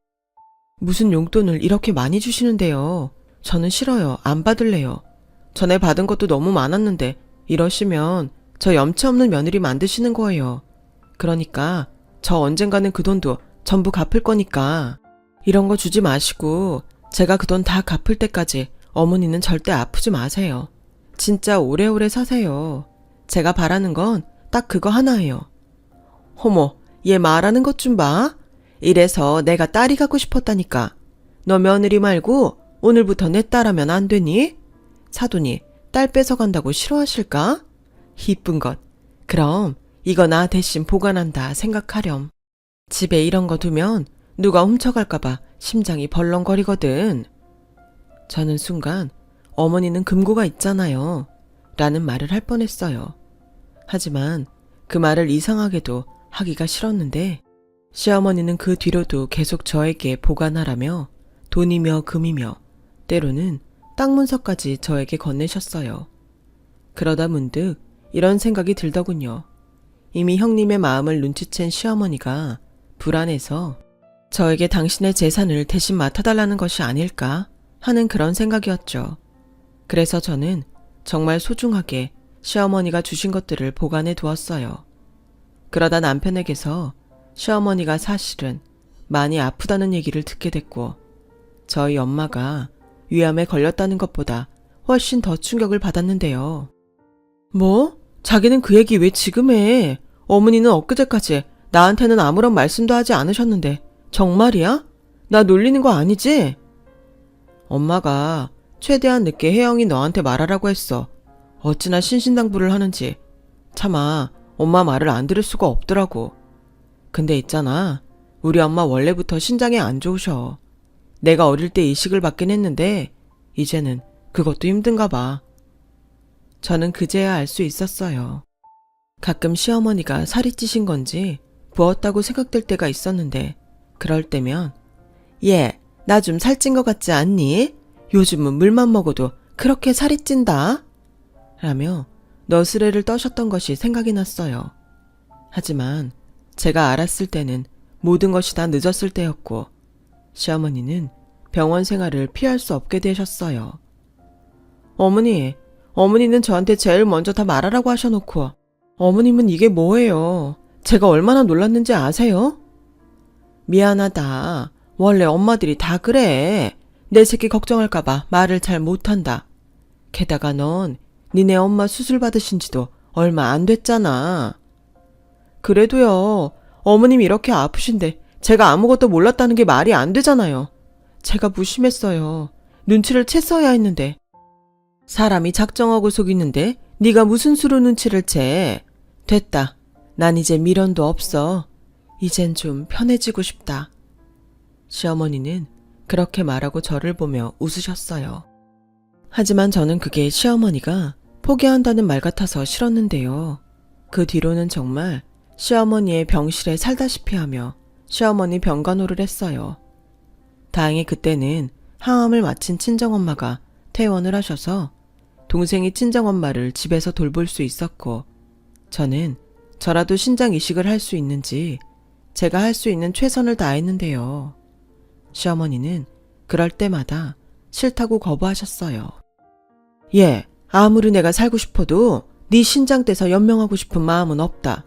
무슨 용돈을 이렇게 많이 주시는데요. 저는 싫어요. 안 받을래요. 전에 받은 것도 너무 많았는데 이러시면 저 염치 없는 며느리 만드시는 거예요. 그러니까 저 언젠가는 그 돈도 전부 갚을 거니까 이런 거 주지 마시고 제가 그 돈 다 갚을 때까지 어머니는 절대 아프지 마세요. 진짜 오래오래 사세요. 제가 바라는 건 딱 그거 하나예요. 어머, 얘 말하는 것 좀 봐. 이래서 내가 딸이 갖고 싶었다니까. 너 며느리 말고 오늘부터 내 딸하면 안 되니? 사돈이 딸 뺏어간다고 싫어하실까? 이쁜 것. 그럼 이거 나 대신 보관한다 생각하렴. 집에 이런 거 두면 누가 훔쳐갈까봐 심장이 벌렁거리거든. 저는 순간 어머니는 금고가 있잖아요. 라는 말을 할 뻔했어요. 하지만 그 말을 이상하게도 하기가 싫었는데 시어머니는 그 뒤로도 계속 저에게 보관하라며 돈이며 금이며 때로는 땅 문서까지 저에게 건네셨어요. 그러다 문득 이런 생각이 들더군요. 이미 형님의 마음을 눈치챈 시어머니가 불안해서 저에게 당신의 재산을 대신 맡아달라는 것이 아닐까 하는 그런 생각이었죠. 그래서 저는 정말 소중하게 시어머니가 주신 것들을 보관해 두었어요. 그러다 남편에게서 시어머니가 사실은 많이 아프다는 얘기를 듣게 됐고 저희 엄마가 위암에 걸렸다는 것보다 훨씬 더 충격을 받았는데요. 뭐? 자기는 그 얘기 왜 지금 해? 어머니는 엊그제까지 나한테는 아무런 말씀도 하지 않으셨는데 정말이야? 나 놀리는 거 아니지? 엄마가 최대한 늦게 혜영이 너한테 말하라고 했어. 어찌나 신신당부를 하는지. 차마 엄마 말을 안 들을 수가 없더라고. 근데 있잖아. 우리 엄마 원래부터 신장이 안 좋으셔. 내가 어릴 때 이식을 받긴 했는데 이제는 그것도 힘든가 봐. 저는 그제야 알 수 있었어요. 가끔 시어머니가 살이 찌신 건지 부었다고 생각될 때가 있었는데 그럴 때면 얘, 나 좀 살찐 것 같지 않니? 요즘은 물만 먹어도 그렇게 살이 찐다? 라며 너스레를 떠셨던 것이 생각이 났어요. 하지만 제가 알았을 때는 모든 것이 다 늦었을 때였고 시어머니는 병원 생활을 피할 수 없게 되셨어요. 어머니는 저한테 제일 먼저 다 말하라고 하셔놓고 어머님은 이게 뭐예요? 제가 얼마나 놀랐는지 아세요? 미안하다. 원래 엄마들이 다 그래. 내 새끼 걱정할까봐 말을 잘 못한다. 게다가 넌 니네 엄마 수술 받으신 지도 얼마 안 됐잖아. 그래도요. 어머님 이렇게 아프신데 제가 아무것도 몰랐다는 게 말이 안 되잖아요. 제가 무심했어요. 눈치를 챘어야 했는데. 사람이 작정하고 속이는데 네가 무슨 수로 눈치를 채. 됐다. 난 이제 미련도 없어. 이젠 좀 편해지고 싶다. 시어머니는 그렇게 말하고 저를 보며 웃으셨어요. 하지만 저는 그게 시어머니가 포기한다는 말 같아서 싫었는데요. 그 뒤로는 정말 시어머니의 병실에 살다시피 하며 시어머니 병간호를 했어요. 다행히 그때는 항암을 마친 친정엄마가 퇴원을 하셔서 동생이 친정엄마를 집에서 돌볼 수 있었고, 저는 저라도 신장 이식을 할 수 있는지 제가 할 수 있는 최선을 다했는데요. 시어머니는 그럴 때마다 싫다고 거부하셨어요. 예, 아무리 내가 살고 싶어도 네 신장 떼서 연명하고 싶은 마음은 없다.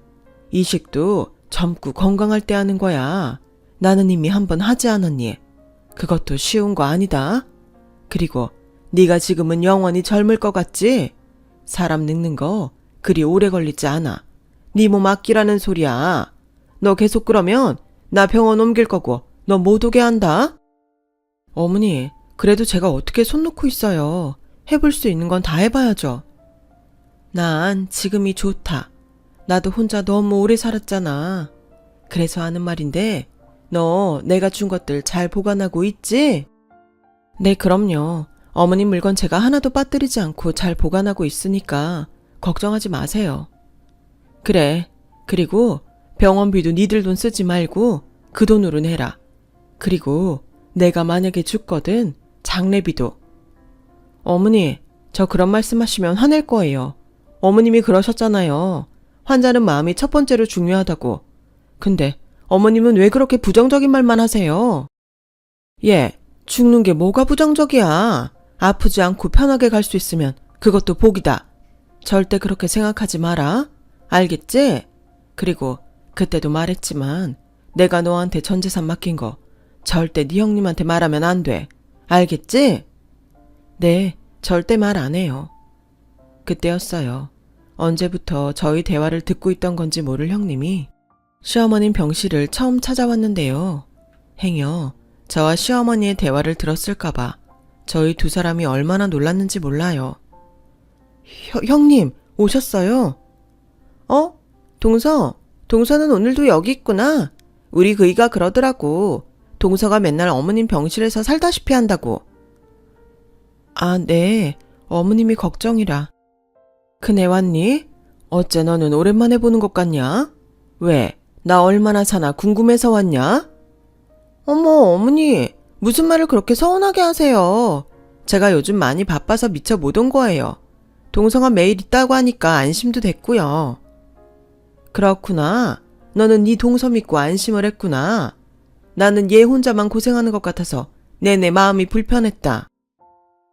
이식도 젊고 건강할 때 하는 거야. 나는 이미 한 번 하지 않았니? 그것도 쉬운 거 아니다. 그리고 네가 지금은 영원히 젊을 것 같지? 사람 늙는 거 그리 오래 걸리지 않아. 네 몸 아끼라는 소리야. 너 계속 그러면 나 병원 옮길 거고 너 못 오게 한다. 어머니, 그래도 제가 어떻게 손 놓고 있어요. 해볼 수 있는 건 다 해봐야죠. 난 지금이 좋다. 나도 혼자 너무 오래 살았잖아. 그래서 하는 말인데, 너 내가 준 것들 잘 보관하고 있지? 네, 그럼요. 어머님 물건 제가 하나도 빠뜨리지 않고 잘 보관하고 있으니까 걱정하지 마세요. 그래. 그리고 병원비도 니들 돈 쓰지 말고 그 돈으로 내라. 그리고 내가 만약에 죽거든 장례비도. 어머니, 저 그런 말씀하시면 화낼 거예요. 어머님이 그러셨잖아요. 환자는 마음이 첫 번째로 중요하다고. 근데 어머님은 왜 그렇게 부정적인 말만 하세요? 예, 죽는 게 뭐가 부정적이야. 아프지 않고 편하게 갈 수 있으면 그것도 복이다. 절대 그렇게 생각하지 마라. 알겠지? 그리고 그때도 말했지만 내가 너한테 전 재산 맡긴 거 절대 네 형님한테 말하면 안 돼. 알겠지? 네, 절대 말 안 해요. 그때였어요. 언제부터 저희 대화를 듣고 있던 건지 모를 형님이 시어머님 병실을 처음 찾아왔는데요. 행여 저와 시어머니의 대화를 들었을까봐 저희 두 사람이 얼마나 놀랐는지 몰라요. 형님, 오셨어요? 동서는 오늘도 여기 있구나. 우리 그이가 그러더라고. 동서가 맨날 어머님 병실에서 살다시피 한다고. 아, 네. 어머님이 걱정이라. 그네 왔니? 어째 너는 오랜만에 보는 것 같냐? 왜? 나 얼마나 사나 궁금해서 왔냐? 어머, 어머니. 무슨 말을 그렇게 서운하게 하세요. 제가 요즘 많이 바빠서 미처 못 온 거예요. 동서가 매일 있다고 하니까 안심도 됐고요. 그렇구나. 너는 네 동서 믿고 안심을 했구나. 나는 얘 혼자만 고생하는 것 같아서 내내 마음이 불편했다.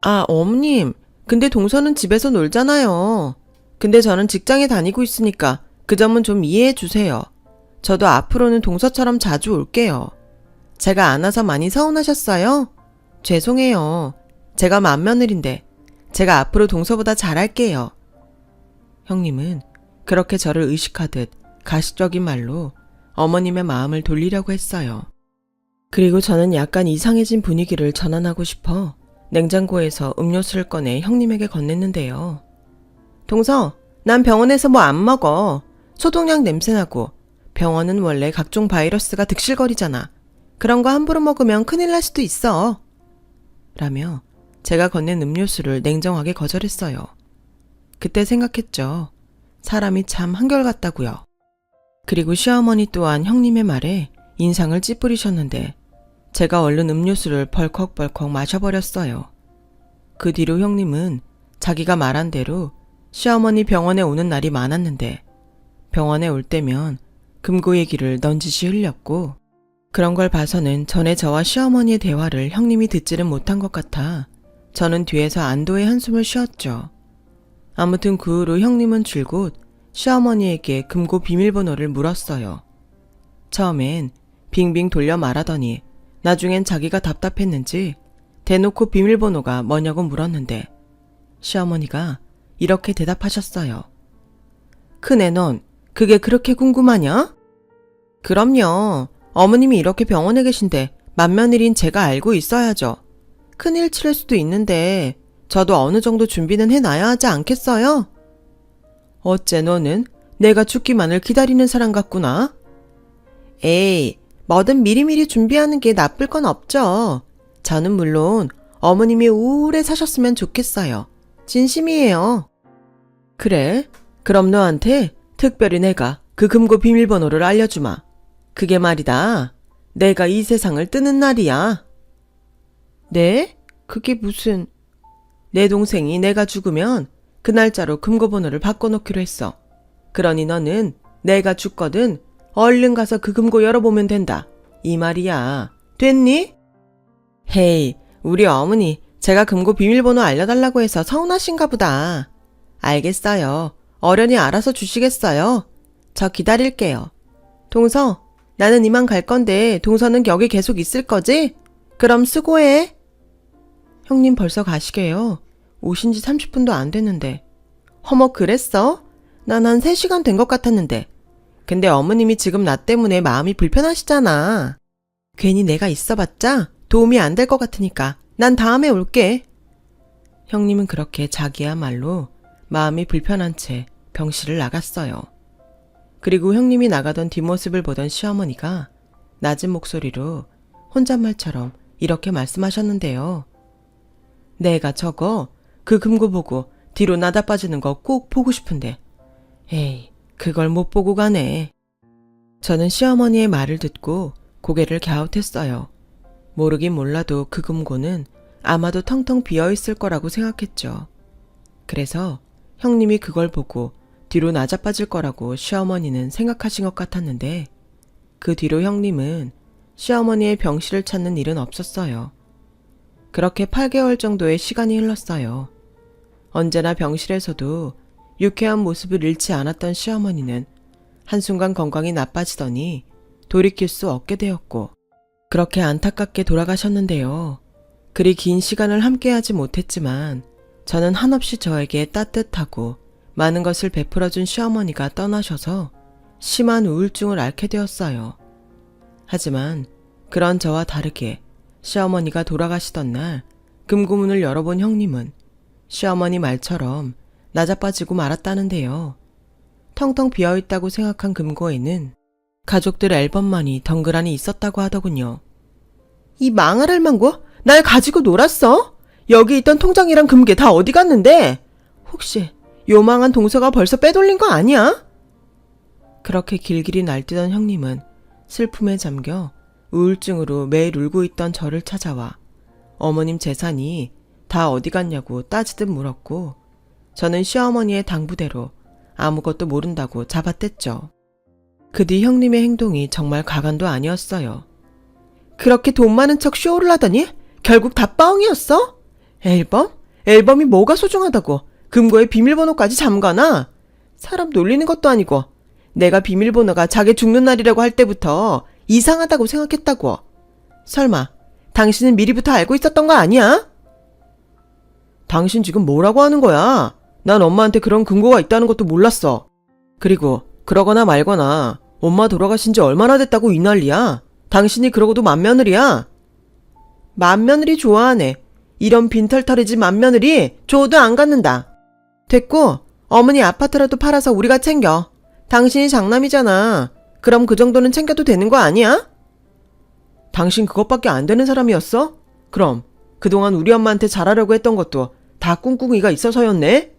아, 어머님. 근데 동서는 집에서 놀잖아요. 근데 저는 직장에 다니고 있으니까 그 점은 좀 이해해 주세요. 저도 앞으로는 동서처럼 자주 올게요. 제가 안 와서 많이 서운하셨어요? 죄송해요. 제가 맏며느리인데 제가 앞으로 동서보다 잘할게요. 형님은 그렇게 저를 의식하듯 가식적인 말로 어머님의 마음을 돌리려고 했어요. 그리고 저는 약간 이상해진 분위기를 전환하고 싶어 냉장고에서 음료수를 꺼내 형님에게 건넸는데요. 동서, 난 병원에서 뭐 안 먹어. 소독약 냄새나고 병원은 원래 각종 바이러스가 득실거리잖아. 그런 거 함부로 먹으면 큰일 날 수도 있어. 라며 제가 건넨 음료수를 냉정하게 거절했어요. 그때 생각했죠. 사람이 참 한결같다고요. 그리고 시어머니 또한 형님의 말에 인상을 찌푸리셨는데 제가 얼른 음료수를 벌컥벌컥 마셔버렸어요. 그 뒤로 형님은 자기가 말한 대로 시어머니 병원에 오는 날이 많았는데 병원에 올 때면 금고 얘기를 넌지시 흘렸고 그런 걸 봐서는 전에 저와 시어머니의 대화를 형님이 듣지는 못한 것 같아 저는 뒤에서 안도의 한숨을 쉬었죠. 아무튼 그 후로 형님은 줄곧 시어머니에게 금고 비밀번호를 물었어요. 처음엔 빙빙 돌려 말하더니 나중엔 자기가 답답했는지 대놓고 비밀번호가 뭐냐고 물었는데 시어머니가 이렇게 대답하셨어요. 큰애 넌 그게 그렇게 궁금하냐? 그럼요. 어머님이 이렇게 병원에 계신데 맏며느리인 제가 알고 있어야죠. 큰일 치를 수도 있는데 저도 어느 정도 준비는 해놔야 하지 않겠어요? 어째 너는 내가 죽기만을 기다리는 사람 같구나? 에이, 뭐든 미리미리 준비하는 게 나쁠 건 없죠. 저는 물론 어머님이 오래 사셨으면 좋겠어요. 진심이에요. 그래? 그럼 너한테 특별히 내가 그 금고 비밀번호를 알려주마. 그게 말이다. 내가 이 세상을 뜨는 날이야. 네? 그게 무슨... 내 동생이 내가 죽으면 그 날짜로 금고번호를 바꿔놓기로 했어. 그러니 너는 내가 죽거든 얼른 가서 그 금고 열어보면 된다. 이 말이야. 됐니? 헤이, 우리 어머니 제가 금고 비밀번호 알려달라고 해서 서운하신가 보다. 알겠어요. 어련히 알아서 주시겠어요? 저 기다릴게요. 동서, 나는 이만 갈 건데 동서는 여기 계속 있을 거지? 그럼 수고해. 형님 벌써 가시게요? 오신 지 30분도 안 됐는데. 허머 그랬어? 난 한 3시간 된 것 같았는데. 근데 어머님이 지금 나 때문에 마음이 불편하시잖아. 괜히 내가 있어봤자 도움이 안 될 것 같으니까 난 다음에 올게. 형님은 그렇게 자기야말로 마음이 불편한 채 병실을 나갔어요. 그리고 형님이 나가던 뒷모습을 보던 시어머니가 낮은 목소리로 혼잣말처럼 이렇게 말씀하셨는데요. 내가 저거 그 금고 보고 뒤로 나다빠지는 거 꼭 보고 싶은데 에이, 그걸 못 보고 가네. 저는 시어머니의 말을 듣고 고개를 갸웃했어요. 모르긴 몰라도 그 금고는 아마도 텅텅 비어있을 거라고 생각했죠. 그래서 형님이 그걸 보고 뒤로 나자빠질 거라고 시어머니는 생각하신 것 같았는데 그 뒤로 형님은 시어머니의 병실을 찾는 일은 없었어요. 그렇게 8개월 정도의 시간이 흘렀어요. 언제나 병실에서도 유쾌한 모습을 잃지 않았던 시어머니는 한순간 건강이 나빠지더니 돌이킬 수 없게 되었고 그렇게 안타깝게 돌아가셨는데요. 그리 긴 시간을 함께하지 못했지만 저는 한없이 저에게 따뜻하고 많은 것을 베풀어준 시어머니가 떠나셔서 심한 우울증을 앓게 되었어요. 하지만 그런 저와 다르게 시어머니가 돌아가시던 날 금고문을 열어본 형님은 시어머니 말처럼 나자빠지고 말았다는데요. 텅텅 비어있다고 생각한 금고에는 가족들 앨범만이 덩그러니 있었다고 하더군요. 이 망할 할망구? 날 가지고 놀았어? 여기 있던 통장이랑 금괴 다 어디 갔는데? 혹시 요망한 동서가 벌써 빼돌린 거 아니야? 그렇게 길길이 날뛰던 형님은 슬픔에 잠겨 우울증으로 매일 울고 있던 저를 찾아와 어머님 재산이 다 어디 갔냐고 따지듯 물었고 저는 시어머니의 당부대로 아무것도 모른다고 잡아댔죠. 그 뒤 형님의 행동이 정말 가관도 아니었어요. 그렇게 돈 많은 척 쇼를 하더니 결국 다 뻥이었어? 앨범? 앨범이 뭐가 소중하다고 금고에 비밀번호까지 잠가놔? 사람 놀리는 것도 아니고 내가 비밀번호가 자기 죽는 날이라고 할 때부터 이상하다고 생각했다고. 설마 당신은 미리부터 알고 있었던 거 아니야? 당신 지금 뭐라고 하는 거야? 난 엄마한테 그런 금고가 있다는 것도 몰랐어. 그리고 그러거나 말거나 엄마 돌아가신 지 얼마나 됐다고 이 난리야? 당신이 그러고도 맏며느리야? 맏며느리 좋아하네. 이런 빈털터리지 맏며느리 줘도 안 갖는다. 됐고 어머니 아파트라도 팔아서 우리가 챙겨. 당신이 장남이잖아. 그럼 그 정도는 챙겨도 되는 거 아니야? 당신 그것밖에 안 되는 사람이었어? 그럼 그동안 우리 엄마한테 잘하려고 했던 것도 다 꿍꿍이가 있어서였네?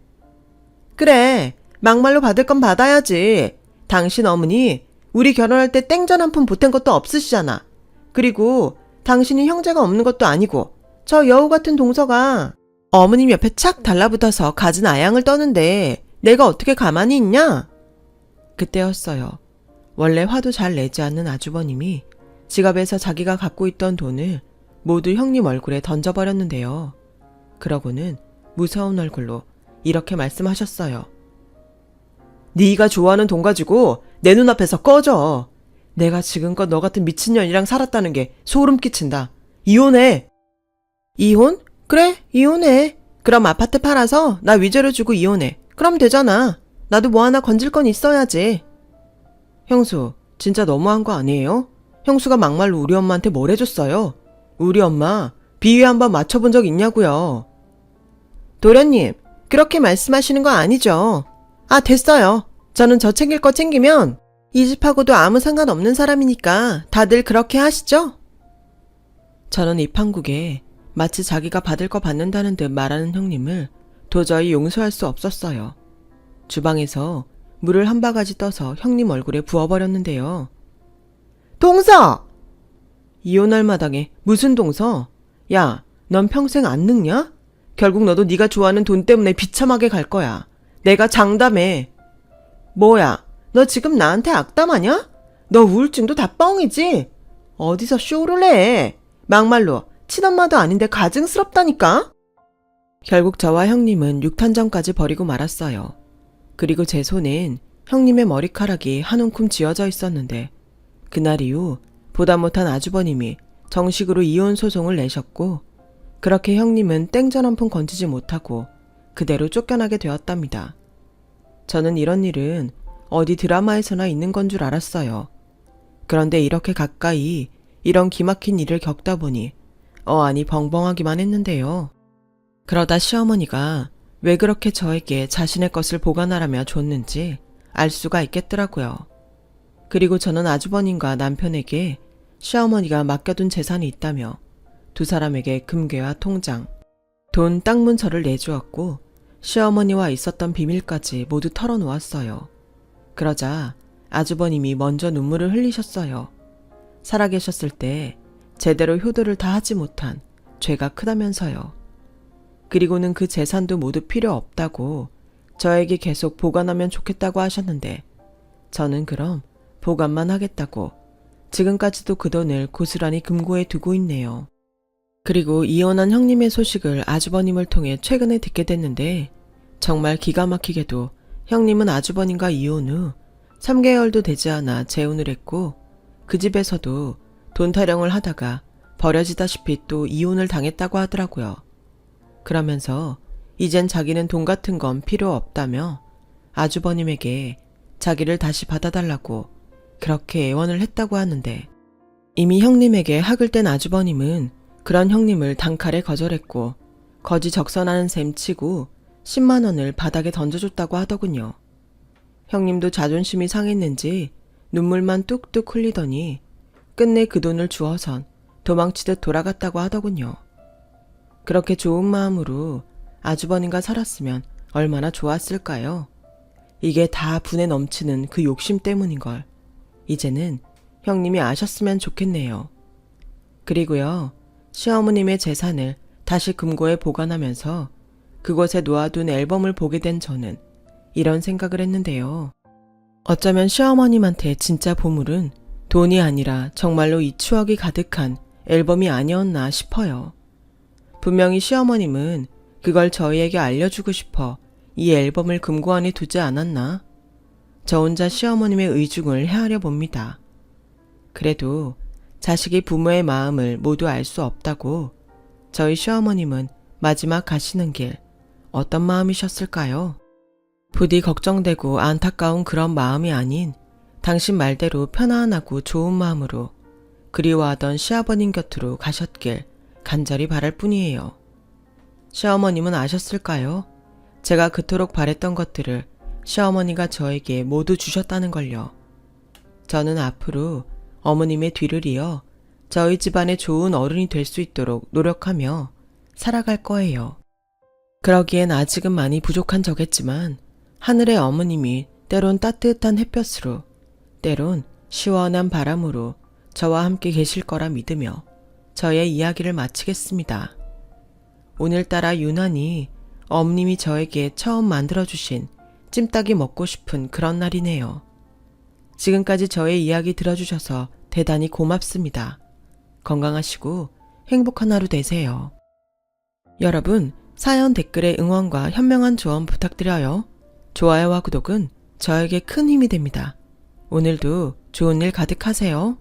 그래, 막말로 받을 건 받아야지. 당신 어머니 우리 결혼할 때 땡전 한 푼 보탠 것도 없으시잖아. 그리고 당신이 형제가 없는 것도 아니고 저 여우 같은 동서가 어머님 옆에 착 달라붙어서 갖은 아양을 떠는데 내가 어떻게 가만히 있냐? 그때였어요. 원래 화도 잘 내지 않는 아주버님이 지갑에서 자기가 갖고 있던 돈을 모두 형님 얼굴에 던져버렸는데요. 그러고는 무서운 얼굴로 이렇게 말씀하셨어요. 네가 좋아하는 돈 가지고 내 눈앞에서 꺼져. 내가 지금껏 너 같은 미친년이랑 살았다는 게 소름 끼친다. 이혼해. 이혼? 그래, 이혼해. 그럼 아파트 팔아서 나 위자료 주고 이혼해. 그럼 되잖아. 나도 뭐 하나 건질 건 있어야지. 형수, 진짜 너무한 거 아니에요? 형수가 막말로 우리 엄마한테 뭘 해줬어요? 우리 엄마 비위 한번 맞춰본 적 있냐고요? 도련님, 그렇게 말씀하시는 거 아니죠? 아, 됐어요. 저는 저 챙길 거 챙기면 이 집하고도 아무 상관없는 사람이니까 다들 그렇게 하시죠? 저는 이 판국에 마치 자기가 받을 거 받는다는 듯 말하는 형님을 도저히 용서할 수 없었어요. 주방에서 물을 한 바가지 떠서 형님 얼굴에 부어버렸는데요. 동서! 이혼할 마당에 무슨 동서? 야, 넌 평생 안 늙냐? 결국 너도 네가 좋아하는 돈 때문에 비참하게 갈 거야. 내가 장담해. 뭐야, 너 지금 나한테 악담하냐? 너 우울증도 다 뻥이지? 어디서 쇼를 해? 막말로 친엄마도 아닌데 가증스럽다니까? 결국 저와 형님은 육탄전까지 벌이고 말았어요. 그리고 제 손엔 형님의 머리카락이 한 움큼 쥐어져 있었는데 그날 이후 보다 못한 아주버님이 정식으로 이혼 소송을 내셨고 그렇게 형님은 땡전 한 푼 건지지 못하고 그대로 쫓겨나게 되었답니다. 저는 이런 일은 어디 드라마에서나 있는 건 줄 알았어요. 그런데 이렇게 가까이 이런 기막힌 일을 겪다 보니 아니 벙벙하기만 했는데요. 그러다 시어머니가 왜 그렇게 저에게 자신의 것을 보관하라며 줬는지 알 수가 있겠더라고요. 그리고 저는 아주버님과 남편에게 시어머니가 맡겨둔 재산이 있다며 두 사람에게 금괴와 통장, 돈 땅 문서를 내주었고 시어머니와 있었던 비밀까지 모두 털어놓았어요. 그러자 아주버님이 먼저 눈물을 흘리셨어요. 살아계셨을 때 제대로 효도를 다 하지 못한 죄가 크다면서요. 그리고는 그 재산도 모두 필요 없다고 저에게 계속 보관하면 좋겠다고 하셨는데 저는 그럼 보관만 하겠다고 지금까지도 그 돈을 고스란히 금고에 두고 있네요. 그리고 이혼한 형님의 소식을 아주버님을 통해 최근에 듣게 됐는데 정말 기가 막히게도 형님은 아주버님과 이혼 후 3개월도 되지 않아 재혼을 했고 그 집에서도 돈 타령을 하다가 버려지다시피 또 이혼을 당했다고 하더라고요. 그러면서 이젠 자기는 돈 같은 건 필요 없다며 아주버님에게 자기를 다시 받아달라고 그렇게 애원을 했다고 하는데 이미 형님에게 학을 뗀 아주버님은 그런 형님을 단칼에 거절했고 거지 적선하는 셈 치고 10만 원을 바닥에 던져줬다고 하더군요. 형님도 자존심이 상했는지 눈물만 뚝뚝 흘리더니 끝내 그 돈을 주어선 도망치듯 돌아갔다고 하더군요. 그렇게 좋은 마음으로 아주버님과 살았으면 얼마나 좋았을까요? 이게 다 분에 넘치는 그 욕심 때문인걸. 이제는 형님이 아셨으면 좋겠네요. 그리고요, 시어머님의 재산을 다시 금고에 보관하면서 그곳에 놓아둔 앨범을 보게 된 저는 이런 생각을 했는데요. 어쩌면 시어머님한테 진짜 보물은 돈이 아니라 정말로 이 추억이 가득한 앨범이 아니었나 싶어요. 분명히 시어머님은 그걸 저희에게 알려주고 싶어 이 앨범을 금고 안에 두지 않았나? 저 혼자 시어머님의 의중을 헤아려 봅니다. 그래도 자식이 부모의 마음을 모두 알 수 없다고 저희 시어머님은 마지막 가시는 길 어떤 마음이셨을까요? 부디 걱정되고 안타까운 그런 마음이 아닌 당신 말대로 편안하고 좋은 마음으로 그리워하던 시아버님 곁으로 가셨길 간절히 바랄 뿐이에요. 시어머님은 아셨을까요? 제가 그토록 바랬던 것들을 시어머니가 저에게 모두 주셨다는 걸요. 저는 앞으로 어머님의 뒤를 이어 저희 집안의 좋은 어른이 될 수 있도록 노력하며 살아갈 거예요. 그러기엔 아직은 많이 부족한 저겠지만 하늘의 어머님이 때론 따뜻한 햇볕으로 때론 시원한 바람으로 저와 함께 계실 거라 믿으며 저의 이야기를 마치겠습니다. 오늘따라 유난히 어머님이 저에게 처음 만들어주신 찜닭이 먹고 싶은 그런 날이네요. 지금까지 저의 이야기 들어주셔서 대단히 고맙습니다. 건강하시고 행복한 하루 되세요. 여러분, 사연 댓글에 응원과 현명한 조언 부탁드려요. 좋아요와 구독은 저에게 큰 힘이 됩니다. 오늘도 좋은 일 가득하세요.